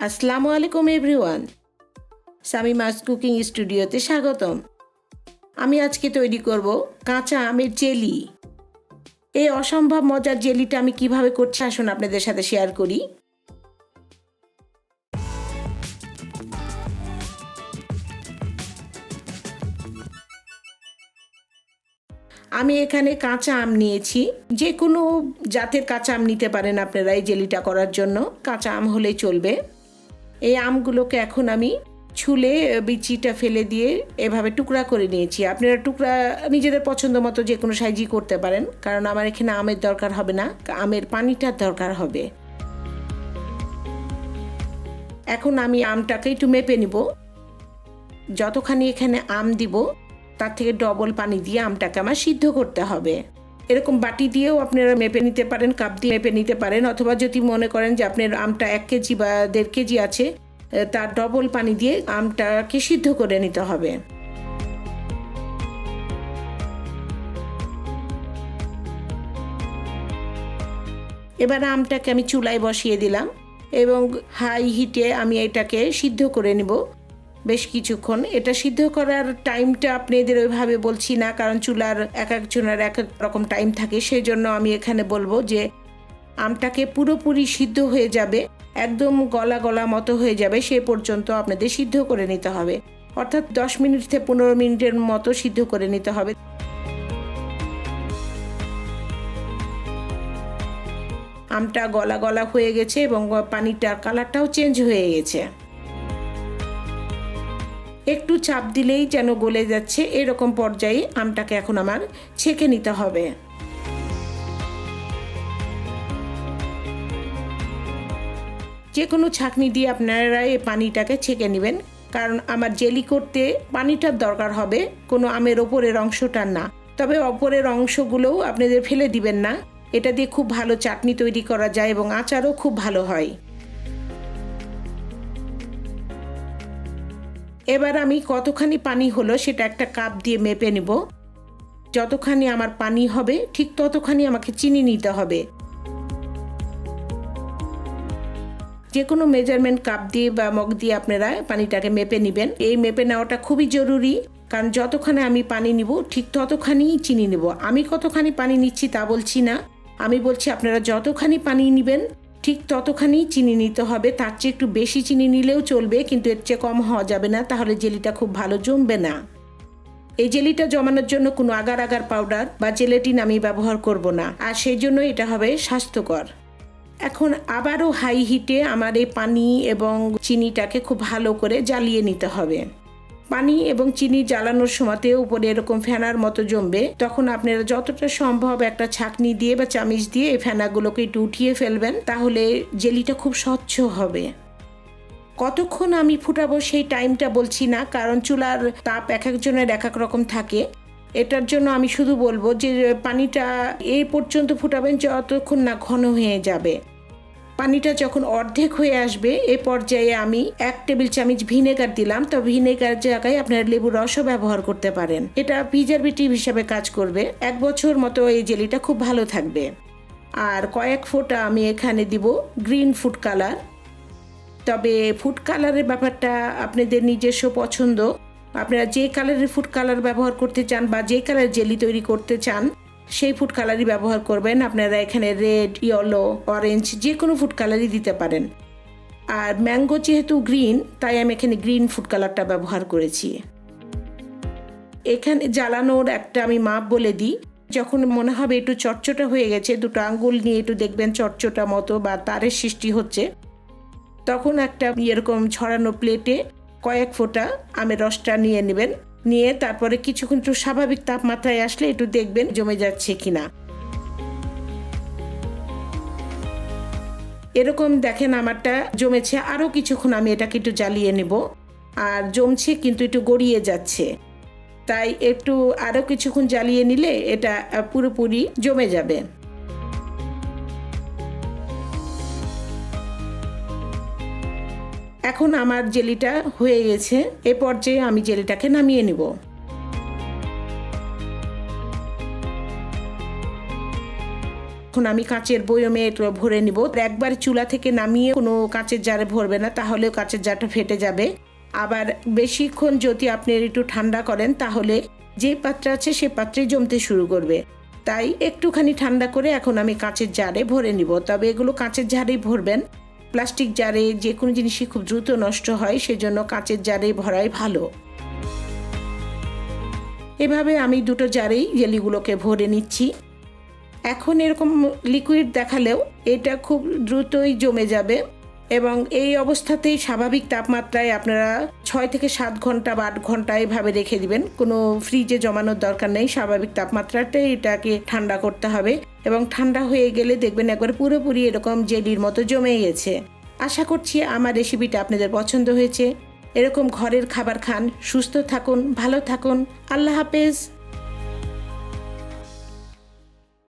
আসসালামু আলাইকুম everyone, Shamima's cooking স্টুডিওতে স্বাগতম। আমি আজকে তৈরি করব কাঁচা আমের জেলি। এই অসম্ভব মজার জেলিটা আমি কিভাবে করছি আসুন আপনাদের সাথে শেয়ার করি। আমি এখানে কাঁচা আম নিয়েছি, যে কোনো জাতের কাঁচা আম নিতে পারেন আপনারা এই জেলিটা করার জন্য, কাঁচা আম হলেই চলবে। এই আমগুলোকে এখন আমি ছুলে বিচিটা ফেলে দিয়ে এভাবে টুকরা করে নিয়েছি। আপনারা টুকরা নিজেদের পছন্দ মতো যে কোনো সাইজই করতে পারেন, কারণ আমার এখানে আমের দরকার হবে না, আমের পানিটার দরকার হবে। এখন আমি আমটাকে একটু মেপে নিব। যতখানি এখানে আম দিব তার থেকে ডবল পানি দিয়ে আমটাকে আমার সিদ্ধ করতে হবে। এরকম বাটি দিয়েও আপনারা মেপে নিতে পারেন, কাপ দিয়ে মেপে নিতে পারেন, অথবা যদি মনে করেন যে আপনার আমটা 1 কেজি বা 1.5 কেজি আছে, তার ডবল পানি দিয়ে আমটাকে সিদ্ধ করে নিতে হবে। এবার আমটাকে আমি চুলায় বসিয়ে দিলাম এবং হাই হিটে আমি এটাকে সিদ্ধ করে নেব বেশ কিছুক্ষণ। এটা সিদ্ধ করার টাইমটা আপনাদের ওইভাবে বলছি না, কারণ চুলার এক একজনের এক এক রকম টাইম থাকে, সেই জন্য আমি এখানে বলবো যে আমটাকে পুরোপুরি সিদ্ধ হয়ে যাবে, একদম গলা গলা মতো হয়ে যাবে, সে পর্যন্ত আপনাদের সিদ্ধ করে নিতে হবে। অর্থাৎ 10 মিনিট থেকে 15 মিনিটের মতো সিদ্ধ করে নিতে হবে। আমটা গলা গলা হয়ে গেছে এবং পানিটার কালারটাও চেঞ্জ হয়ে গেছে। একটু চাপ দিলেই যেন গলে যাচ্ছে, এরকম পর্যায়ে আমটাকে এখন আমার ছেঁকে নিতে হবে। যে কোনো ছাঁকনি দিয়ে আপনারা এই পানিটাকে ছেঁকে নেবেন, কারণ আমার জেলি করতে পানিটার দরকার হবে, কোনো আমের ওপরের অংশটার না। তবে ওপরের অংশগুলোও আপনাদের ফেলে দিবেন না, এটা দিয়ে খুব ভালো চাটনি তৈরি করা যায় এবং আচারও খুব ভালো হয়। এবার আমি কতখানি পানি হলো সেটা একটা কাপ দিয়ে মেপে নেব। যতখানি আমার পানি হবে ঠিক ততখানি আমাকে চিনি নিতে হবে। যে কোনো মেজারমেন্ট কাপ দিয়ে বা মগ দিয়ে আপনারা পানিটাকে মেপে নেবেন। এই মেপে নেওয়াটা খুবই জরুরি, কারণ যতখানি আমি পানি নিব ঠিক ততখানি চিনি নেব। আমি কতখানি পানি নিচ্ছি তা বলছি না, আমি বলছি আপনারা যতখানি পানি নেবেন ঠিক ততখানি চিনি নিতে হবে। তার চেয়ে একটু বেশি চিনি নিলেও চলবে, কিন্তু এর চেয়ে কম হওয়া যাবে না, তাহলে জেলিটা খুব ভালো জমবে না। এই জেলিটা জমানোর জন্য কোনো আগার আগার পাউডার বা জেলাটিন আমি ব্যবহার করব না, আর সেই জন্য এটা হবে স্বাস্থ্যকর। এখন আবারও হাই হিটে আমার এই পানি এবং চিনিটাকে খুব ভালো করে জ্বালিয়ে নিতে হবে। পানি এবং চিনি জ্বালানোর সময়তে উপরে এরকম ফেনার মতো জমবে, তখন আপনারা যতটা সম্ভব একটা ছাঁকনি দিয়ে বা চামিচ দিয়ে এই ফেনাগুলোকে একটু উঠিয়ে ফেলবেন, তাহলে জেলিটা খুব স্বচ্ছ হবে। কতক্ষণ আমি ফুটাবো সেই টাইমটা বলছি না, কারণ চুলার তাপ এক একজনের এক এক রকম থাকে। এটার জন্য আমি শুধু বলবো যে পানিটা এই পর্যন্ত ফুটাবেন যতক্ষণ না ঘন হয়ে যাবে। পানিটা যখন অর্ধেক হয়ে আসবে এ পর্যায়ে আমি 1 টেবিল চামচ ভিনেগার দিলাম। তো ভিনেগার জায়গায় আপনারা লেবুর রসও ব্যবহার করতে পারেন, এটা প্রিজারভেটিভ হিসাবে কাজ করবে। 1 বছর মতো এই জেলিটা খুব ভালো থাকবে। আর কয়েক ফোঁটা আমি এখানে দিব গ্রিন ফুড কালার। তবে ফুড কালারের ব্যাপারটা আপনাদের নিজস্ব পছন্দ, আপনারা যে কালারের ফুড কালার ব্যবহার করতে চান বা যে কালার জেলি তৈরি করতে চান সেই ফুড কালারই ব্যবহার করবেন। আপনারা এখানে রেড, ইয়েলো, অরেঞ্জ যে কোনো ফুড কালারই দিতে পারেন। আর ম্যাঙ্গো যেহেতু গ্রিন, তাই আমি এখানে গ্রিন ফুড কালারটা ব্যবহার করেছি। এখানে জ্বালানোর একটা আমি মাপ বলে দিই। যখন মনে হবে একটু চটচটা হয়ে গেছে, 2 আঙ্গুল নিয়ে একটু দেখবেন চটচটা মতো বা তারের সৃষ্টি হচ্ছে, তখন একটা এরকম ছড়ানো প্লেটে কয়েক ফোঁটা আমের রসটা নিয়ে নেবেন। নিয়ে তারপরে কিছুক্ষণ একটু স্বাভাবিক তাপমাত্রায় আসলে একটু দেখবেন জমে যাচ্ছে কিনা। এরকম দেখেন আমারটা জমেছে, আরও কিছুক্ষণ আমি এটাকে একটু জ্বালিয়ে নেব। আর জমছে কিন্তু একটু গড়িয়ে যাচ্ছে, তাই একটু আরও কিছুক্ষণ জ্বালিয়ে নিলে এটা পুরোপুরি জমে যাবে। এখন আমার জেলিটা হয়ে গেছে, এ পর্যায়ে আমি জেলিটাকে নামিয়ে নেব। তখন আমি কাচের বয়মে এটা ভরে নিব। একবার চুলা থেকে নামিয়ে কোনো কাচের জারে ভরবে না, তাহলেও কাচের জারটা ফেটে যাবে। আবার বেশিক্ষণ যদি আপনি একটু ঠান্ডা করেন তাহলে যে পাত্রে আছে সে পাত্রে জমতে শুরু করবে। তাই একটুখানি ঠান্ডা করে এখন আমি কাচের জারে ভরে নিব। তবে এগুলো কাচের জারেই ভরবেন, প্লাস্টিক জারে যে কোনো জিনিসই খুব দ্রুত নষ্ট হয়, সেজন্য কাচের জারে ভরাই ভালো। এভাবে আমি দুটো জারেই জেলিগুলোকে ভরে নিচ্ছি। এখন এরকম লিকুইড দেখালেও এটা খুব দ্রুতই জমে যাবে এবং এই অবস্থাতেই স্বাভাবিক তাপমাত্রায় আপনারা 6 থেকে 7 ঘন্টা বা 8 ঘন্টা এভাবে রেখে দিবেন। কোনো ফ্রিজে জমানোর দরকার নেই, স্বাভাবিক তাপমাত্রাতে এটাকে ঠান্ডা করতে হবে এবং ঠান্ডা হয়ে গেলে দেখবেন একবার পুরোপুরি এরকম জেলির মতো জমে গেছে। আশা করছি আমার রেসিপিটা আপনাদের পছন্দ হয়েছে। এরকম ঘরের খাবার খান, সুস্থ থাকুন, ভালো থাকুন। আল্লাহ হাফেজ।